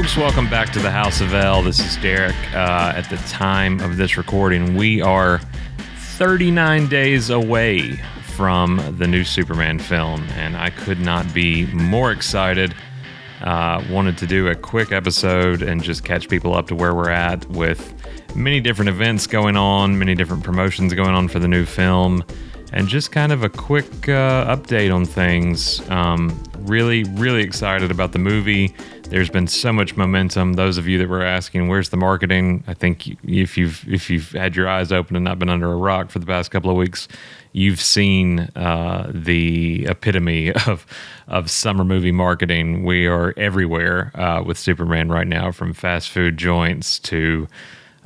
folks. Welcome back to the House of L. This is Derek. At the time of this recording, we are 39 days away from the new Superman film, and I could not be more excited. Wanted to do a quick episode and just catch people up to where we're at with many different events going on, many different promotions going on for the new film, and just kind of a quick update on things. Really excited about the movie. There's been so much momentum. Those of you that were asking, where's the marketing? I think if you've had your eyes open and not been under a rock for the past couple of weeks, you've seen the epitome of summer movie marketing. We are everywhere with Superman right now, from fast food joints to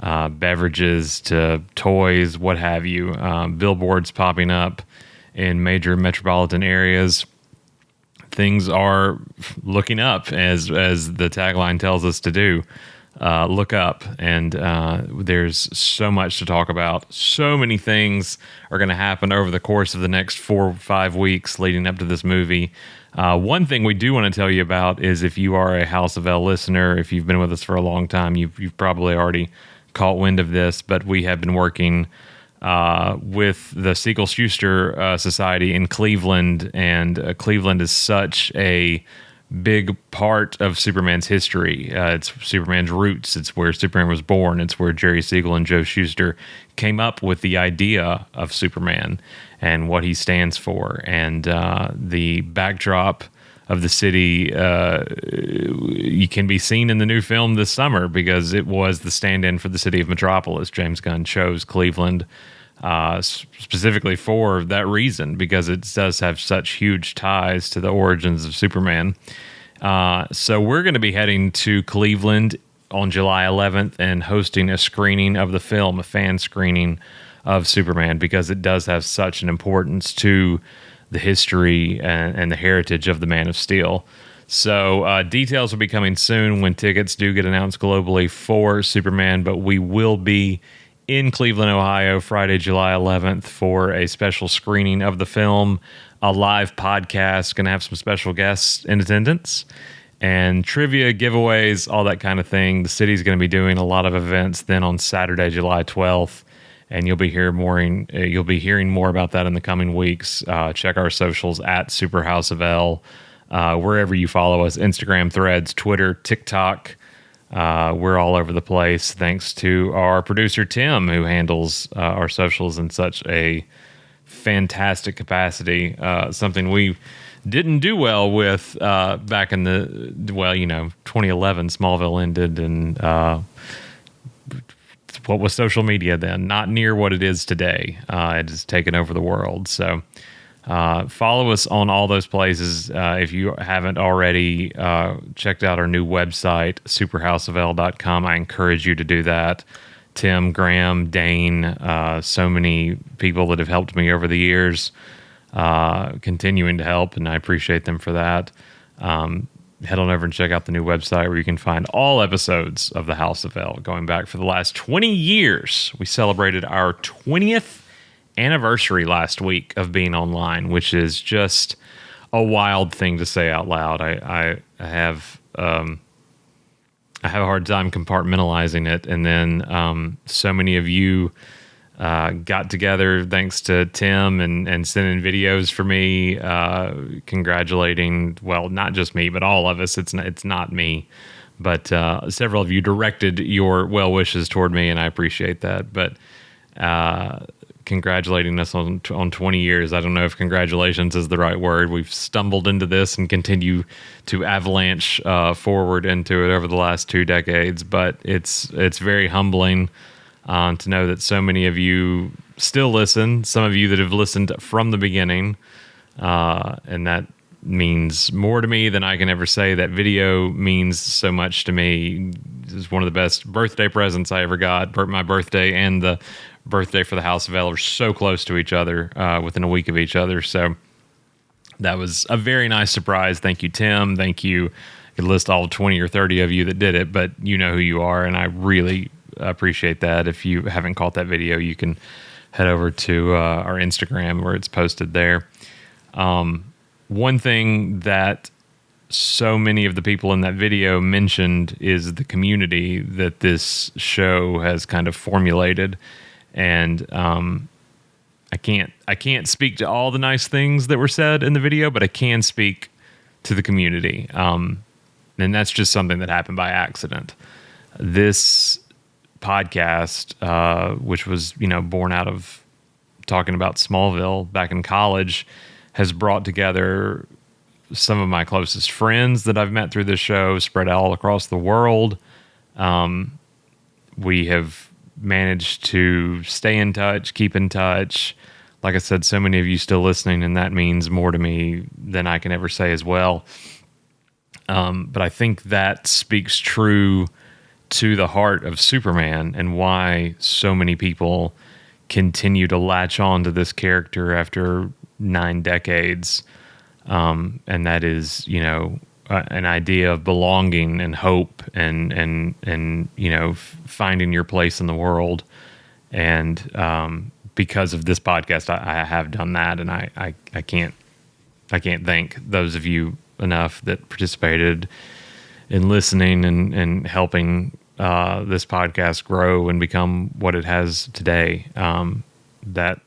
beverages to toys, what have you. Billboards popping up in major metropolitan areas. Things are looking up, as the tagline tells us to do. Look up, and there's so much to talk about. So many things are going to happen over the course of the next 4 or 5 weeks leading up to this movie. One thing we do want to tell you about is, if you are a House of L listener, if you've been with us for a long time, you've probably already caught wind of this, but we have been working with the Siegel-Schuster Society in Cleveland, and Cleveland is such a big part of Superman's history. It's Superman's roots. It's where Superman was born. It's where Jerry Siegel and Joe Shuster came up with the idea of Superman and what he stands for. And the backdrop of the city you can be seen in the new film this summer, because it was the stand-in for the city of Metropolis. James Gunn chose Cleveland specifically for that reason, because it does have such huge ties to the origins of Superman. So we're going to be heading to Cleveland on July 11th and hosting a screening of the film, a fan screening of Superman, because it does have such an importance to the history and the heritage of the Man of Steel. So details will be coming soon when tickets do get announced globally for Superman, but we will be in Cleveland, Ohio, Friday, July 11th for a special screening of the film, a live podcast, going to have some special guests in attendance, and trivia, giveaways, all that kind of thing. The city's going to be doing a lot of events then on Saturday, July 12th. And you'll be hearing more about that in the coming weeks. Check our socials at Super House of L, wherever you follow us: Instagram, Threads, Twitter, TikTok. We're all over the place, thanks to our producer Tim, who handles our socials in such a fantastic capacity. Something we didn't do well with back in 2011. Smallville ended, and what was social media then? Not near what it is today. It has taken over the world. So follow us on all those places. If you haven't already checked out our new website, superhouseofl.com, I encourage you to do that. Tim, Graham, Dane, so many people that have helped me over the years, continuing to help, and I appreciate them for that. Head on over and check out the new website, where you can find all episodes of the House of L going back for the last 20 years. We celebrated our 20th anniversary last week of being online, which is just a wild thing to say out loud. I have a hard time compartmentalizing it, and then so many of you got together, thanks to Tim, and sending videos for me, congratulating, well, not just me, but all of us. It's not me, but several of you directed your well wishes toward me, and I appreciate that. But congratulating us on 20 years. I don't know if congratulations is the right word. We've stumbled into this and continue to avalanche forward into it over the last 2 decades, but it's very humbling to know that so many of you still listen, some of you that have listened from the beginning, and that means more to me than I can ever say. That video means so much to me. It's one of the best birthday presents I ever got. My birthday and the birthday for the House of L are so close to each other, within a week of each other. So that was a very nice surprise. Thank you, Tim. Thank you. I could list all 20 or 30 of you that did it, but you know who you are, and I really appreciate that. If you haven't caught that video, you can head over to our Instagram, where it's posted there. One thing that so many of the people in that video mentioned is the community that this show has kind of formulated. And I can't speak to all the nice things that were said in the video, but I can speak to the community. And that's just something that happened by accident. This podcast, which was, born out of talking about Smallville back in college, has brought together some of my closest friends that I've met through this show, spread all across the world. We have managed to stay in touch, keep in touch. Like I said, so many of you still listening, and that means more to me than I can ever say as well. But I think that speaks true to the heart of Superman and why so many people continue to latch on to this character after 9 decades. And that is, an idea of belonging and hope and finding your place in the world. And because of this podcast, I have done that, and I can't thank those of you enough that participated in listening and helping this podcast grow and become what it has today. That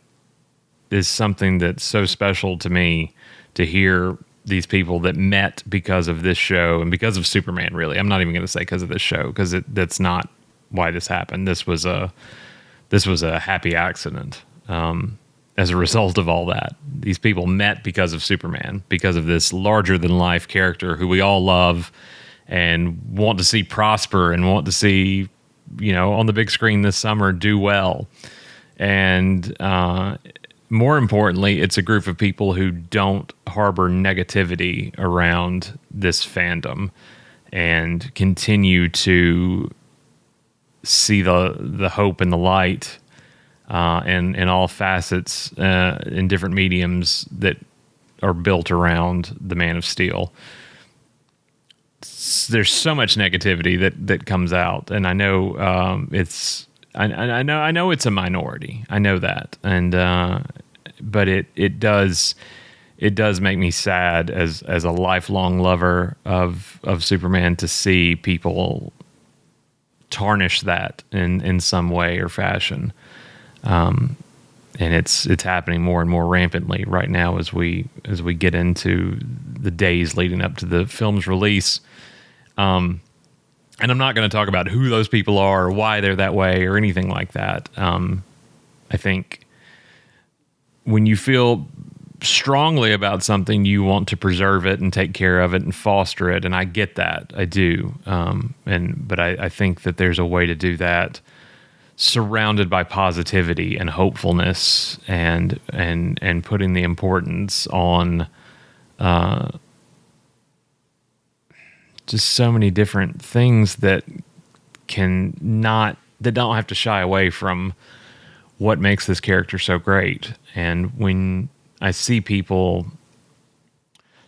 is something that's so special to me, to hear these people that met because of this show and because of Superman. Really, I'm not even going to say because of this show, because that's not why this happened. This was a happy accident. As a result of all that, these people met because of Superman, because of this larger than life character who we all love and want to see prosper and want to see, on the big screen this summer do well. And more importantly, it's a group of people who don't harbor negativity around this fandom and continue to see the hope and the light in all facets, in different mediums that are built around the Man of Steel. There's so much negativity that comes out, and I know I know it's a minority. I know that, and but it does make me sad as a lifelong lover of Superman to see people tarnish that in some way or fashion. And it's happening more and more rampantly right now as we get into the days leading up to the film's release. And I'm not going to talk about who those people are or why they're that way or anything like that. I think when you feel strongly about something, you want to preserve it and take care of it and foster it. And I get that. I do. But I think that there's a way to do that surrounded by positivity and hopefulness and putting the importance on just so many different things that don't have to shy away from what makes this character so great. And when I see people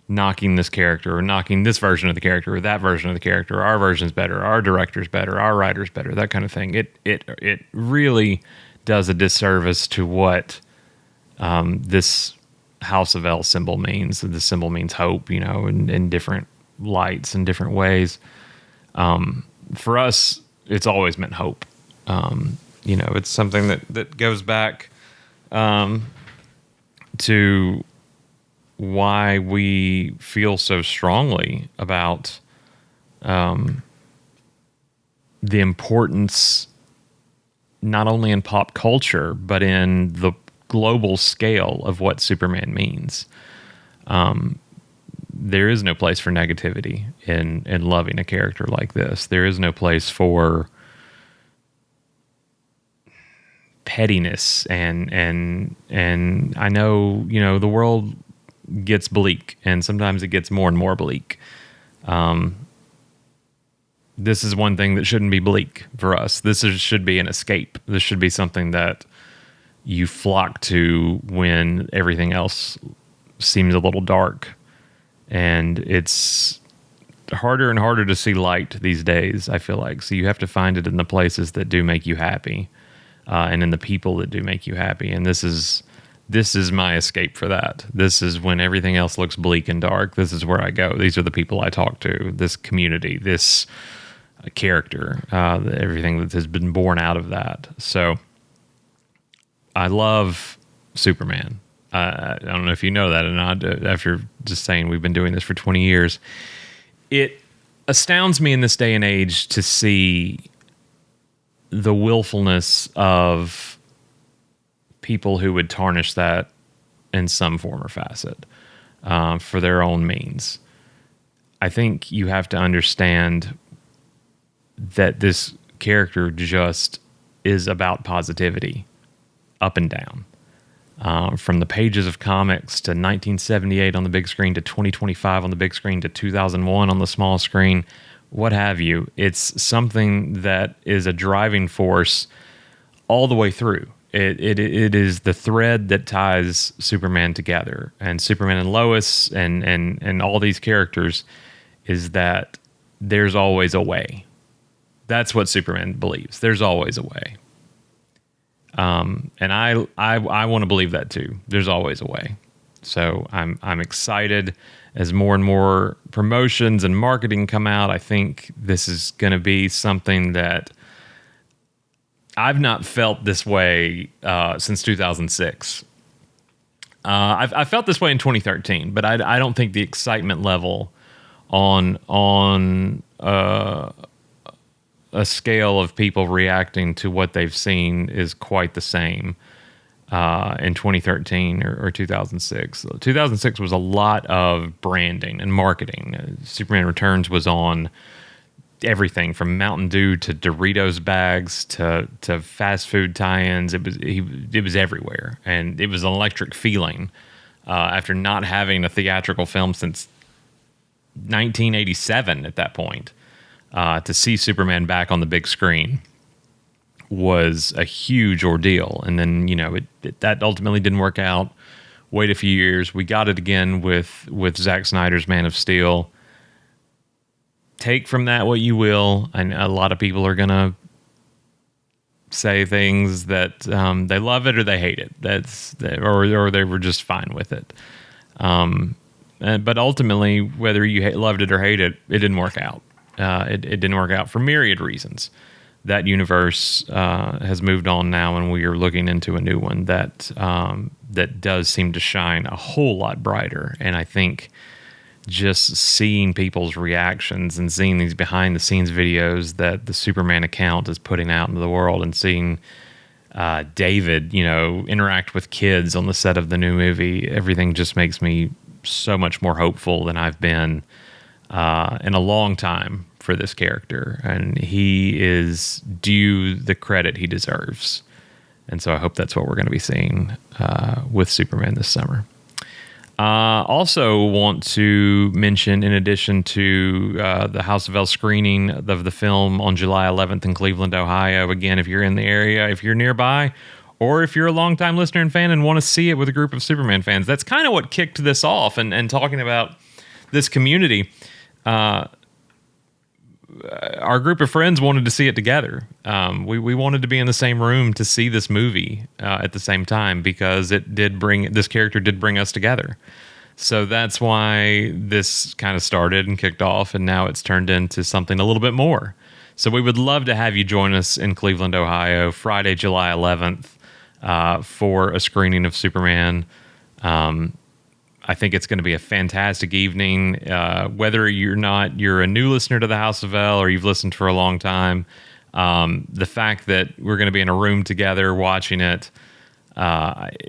knocking this character or knocking this version of the character or that version of the character, our version's better, our director's better, our writer's better, that kind of thing, it really does a disservice to what this House of L symbol means. The symbol means hope, in different lights and different ways. For us, it's always meant hope. It's something that goes back to why we feel so strongly about the importance, not only in pop culture, but in the global scale of what Superman means. There is no place for negativity in loving a character like this. There is no place for pettiness and I know, the world gets bleak, and sometimes it gets more and more bleak. This is one thing that shouldn't be bleak for us. Should be an escape. This should be something that you flock to when everything else seems a little dark. And it's harder and harder to see light these days, I feel like. So you have to find it in the places that do make you happy, and in the people that do make you happy. And this is this is my escape for that. This is when everything else looks bleak and dark. This is where I go. These are the people I talk to, this community, this character, everything that has been born out of that. So I love Superman. I don't know if you know that or not, after just saying we've been doing this for 20 years. It astounds me in this day and age to see the willfulness of people who would tarnish that in some form or facet for their own means. I think you have to understand that this character just is about positivity, up and down. From the pages of comics to 1978 on the big screen to 2025 on the big screen to 2001 on the small screen, what have you. It's something that is a driving force all the way through. It is the thread that ties Superman together, and Superman and Lois and all these characters, is that there's always a way. That's what Superman believes. There's always a way. And I want to believe that too. There's always a way. So I'm excited as more and more promotions and marketing come out. I think this is going to be something that I've not felt this way since 2006. I felt this way in 2013, but I don't think the excitement level on a scale of people reacting to what they've seen is quite the same in 2013 or 2006. 2006 was a lot of branding and marketing. Superman Returns was on everything from Mountain Dew to Doritos bags to fast food tie-ins. It was everywhere, and it was an electric feeling after not having a theatrical film since 1987 at that point. To see Superman back on the big screen was a huge ordeal. And then, that ultimately didn't work out. Wait a few years. We got it again with Zack Snyder's Man of Steel. Take from that what you will. And a lot of people are going to say things that they love it or they hate it. Or they were just fine with it. But ultimately, whether you loved it or hated it, it didn't work out. It didn't work out for myriad reasons. That universe has moved on now, and we are looking into a new one that does seem to shine a whole lot brighter. And I think just seeing people's reactions and seeing these behind-the-scenes videos that the Superman account is putting out into the world, and seeing David, interact with kids on the set of the new movie, everything just makes me so much more hopeful than I've been in a long time for this character, and he is due the credit he deserves. And so I hope that's what we're going to be seeing with Superman this summer. Also want to mention, in addition to the House of L screening of the film on July 11th in Cleveland, Ohio. Again, if you're in the area, if you're nearby, or if you're a longtime listener and fan and want to see it with a group of Superman fans, that's kind of what kicked this off. And talking about this community, our group of friends wanted to see it together. We wanted to be in the same room to see this movie at the same time, because this character did bring us together. So that's why this kind of started and kicked off, and now it's turned into something a little bit more. So we would love to have you join us in Cleveland, Ohio, Friday, July 11th, for a screening of Superman. I think it's going to be a fantastic evening. Whether you're a new listener to the House of L or you've listened for a long time, the fact that we're going to be in a room together watching it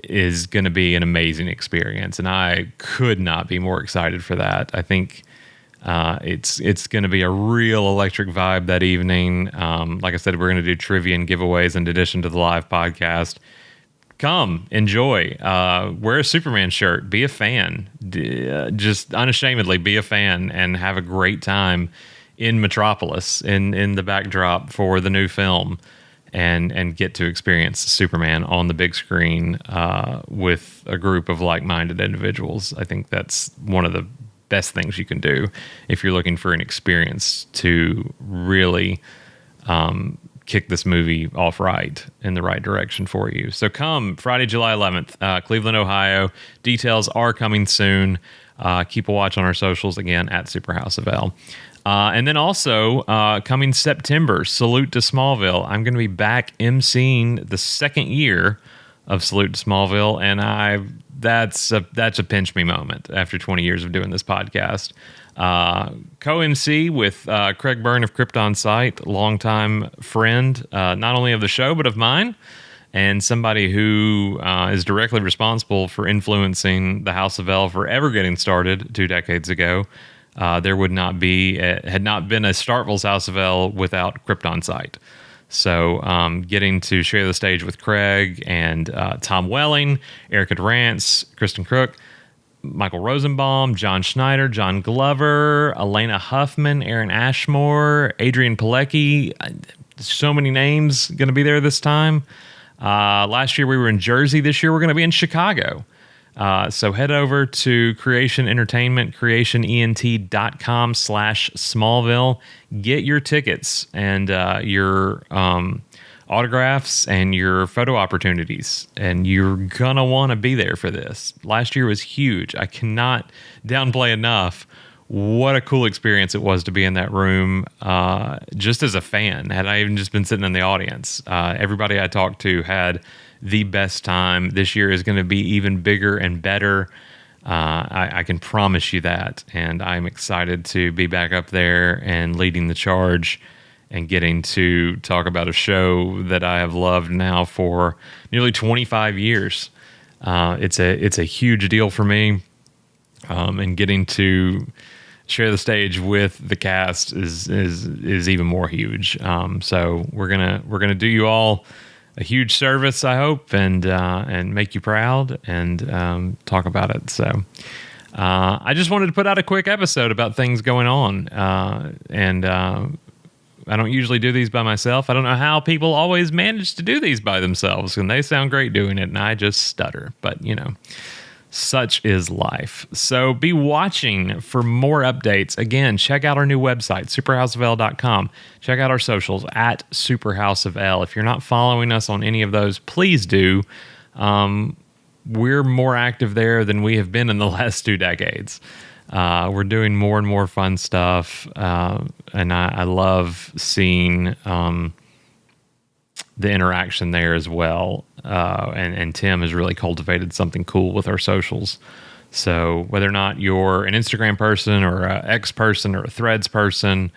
is going to be an amazing experience, and I could not be more excited for that. I think it's going to be a real electric vibe that evening. Like I said, we're going to do trivia and giveaways in addition to the live podcast. Come, enjoy, wear a Superman shirt, be a fan, just unashamedly be a fan, and have a great time in Metropolis, in the backdrop for the new film, and get to experience Superman on the big screen with a group of like-minded individuals. I think that's one of the best things you can do if you're looking for an experience to really kick this movie off right in the right direction for you. So come Friday, July 11th, Cleveland, Ohio. Details are coming soon. Keep a watch on our socials again at Super House of L. And then also coming September, Salute to Smallville. I'm going to be back emceeing the second year of Salute to Smallville, and that's a pinch me moment after 20 years of doing this podcast. Co-MC with Craig Byrne of Krypton Site, longtime friend, not only of the show but of mine, and somebody who is directly responsible for influencing the House of L forever getting started 2 decades ago. There would not be had not been a Startville's House of L without Krypton Site. So getting to share the stage with Craig and Tom Welling, Erica Durance, Kristen Crook, Michael Rosenbaum, John Schneider, John Glover, Elena Huffman, Aaron Ashmore, Adrian Pilecki. So many names going to be there this time. Last year we were in Jersey. This year we're going to be in Chicago. So head over to Creation Entertainment, creationent.com/Smallville. Get your tickets and your autographs and your photo opportunities. And you're going to want to be there for this. Last year was huge. I cannot downplay enough what a cool experience it was to be in that room just as a fan. Had I even just been sitting in the audience, everybody I talked to had the best time. This year is going to be even bigger and better. I can promise you that. And I'm excited to be back up there and leading the charge and getting to talk about a show that I have loved now for nearly 25 years. It's a huge deal for me. And getting to share the stage with the cast is even more huge. So we're gonna do you all a huge service, I hope, and make you proud and talk about it. So I just wanted to put out a quick episode about things going on, and I don't usually do these by myself. I don't know how people always manage to do these by themselves, and they sound great doing it, and I just stutter. But such is life. So be watching for more updates. Again, check out our new website, superhouseofl.com. Check out our socials at superhouseofl. If you're not following us on any of those, please do. We're more active there than we have been in the last 2 decades. We're doing more and more fun stuff, and I love seeing the interaction there as well. And Tim has really cultivated something cool with our socials. So whether or not you're an Instagram person or an X person or a Threads person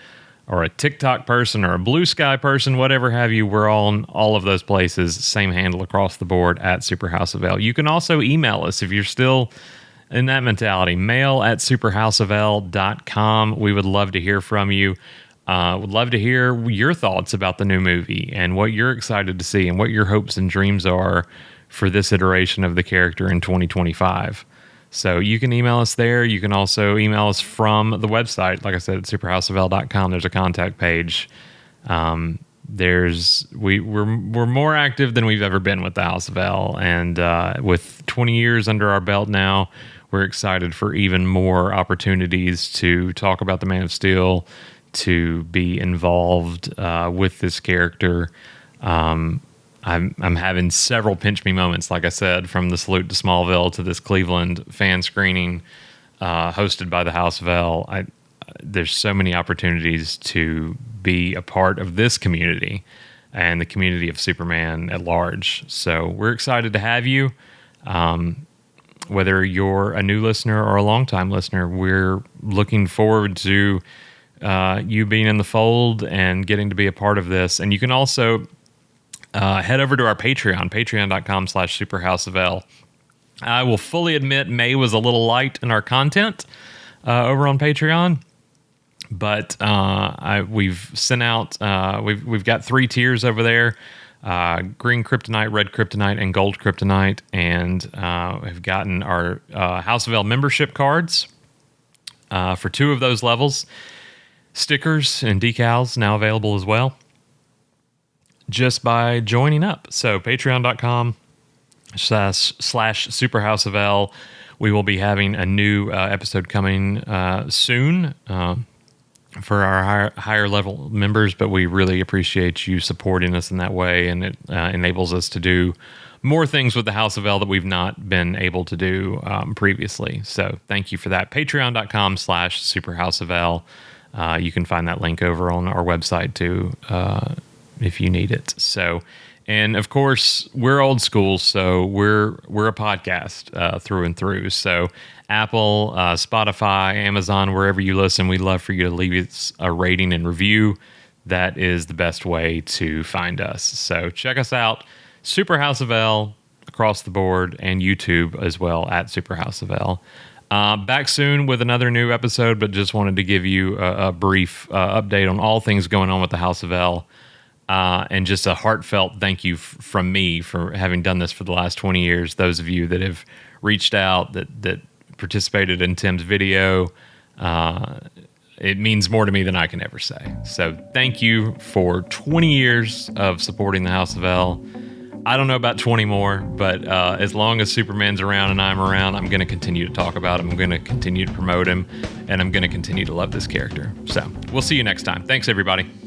or a TikTok person or a Blue Sky person, whatever have you, we're all on all of those places. Same handle across the board at superhouseofl. You can also email us if you're still in that mentality. mail@superhouseofl.com. We would love to hear from you. Would love to hear your thoughts about the new movie and what you're excited to see and what your hopes and dreams are for this iteration of the character in 2025. So you can email us there. You can also email us from the website. Like I said, at superhouseofl.com, there's a contact page. We're more active than we've ever been with the House of L. And with 20 years under our belt now, we're excited for even more opportunities to talk about the Man of Steel, to be involved with this character. I'm having several pinch me moments, like I said, from the Salute to Smallville to this Cleveland fan screening hosted by the House of L. There's so many opportunities to be a part of this community and the community of Superman at large. So we're excited to have you. Whether you're a new listener or a longtime listener, we're looking forward to you being in the fold and getting to be a part of this. And you can also head over to our Patreon, patreon.com/superhouseofl. I will fully admit May was a little light in our content over on Patreon, but we've sent out, we've got 3 tiers over there, green kryptonite, red kryptonite, and gold kryptonite, and have gotten our House of L membership cards for 2 of those levels. Stickers and decals now available as well, just by joining up. So patreon.com/superhouseofl. We will be having a new episode coming soon. for our higher level members, but we really appreciate you supporting us in that way, and it enables us to do more things with the House of L that we've not been able to do previously. So thank you for that. Patreon.com/superhouseofl. You can find that link over on our website too, if you need it. So, and of course, we're old school, so we're a podcast through and through. So Apple, Spotify, Amazon, wherever you listen, we'd love for you to leave us a rating and review. That is the best way to find us. So check us out, Super House of L across the board, and YouTube as well at Super House of L. Back soon with another new episode, but just wanted to give you a brief update on all things going on with the House of L. And just a heartfelt thank you from me for having done this for the last 20 years. Those of you that have reached out, that participated in Tim's video, it means more to me than I can ever say. So thank you for 20 years of supporting the House of L. I don't know about 20 more, but as long as Superman's around and I'm around, I'm going to continue to talk about him. I'm going to continue to promote him, and I'm going to continue to love this character. So we'll see you next time. Thanks, everybody.